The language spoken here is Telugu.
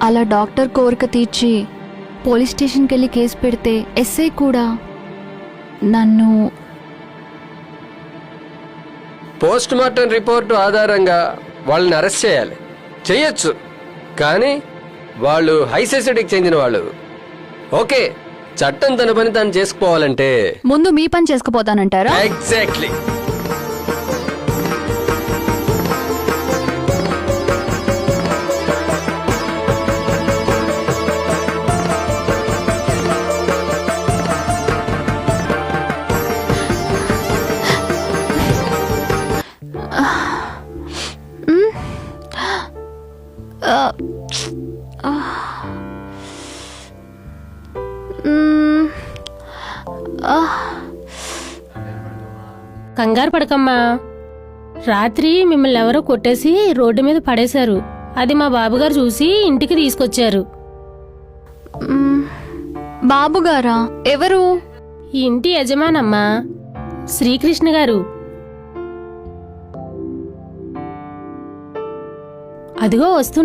అలా డాక్టర్ కోరిక తీర్చి పోలీస్ స్టేషన్కి వెళ్ళి కేసు పెడితే ఎస్ఐ కూడా నన్ను పోస్ట్ మార్టం రిపోర్టు ఆధారంగా వాళ్ళని అరెస్ట్ చేయాలి, చేయొచ్చు. కానీ వాళ్ళు హై సొసైటీకి చెందిన వాళ్ళు. ఓకే, చట్టం తన పని తాను చేసుకుపోవాలంటే ముందు మీ పని చేసుకుపోతానంటారా? ఎగ్జాక్ట్లీ. కంగారు పడకమ్మా. రాత్రి మిమ్మల్ని ఎవరో కొట్టేసి రోడ్డు మీద పడేశారు. అది మా బాబుగారు చూసి ఇంటికి తీసుకొచ్చారు. బాబుగారా? ఎవరు? ఈ ఇంటి యజమానమ్మా, శ్రీకృష్ణ గారు. అదిగో వస్తున్నా.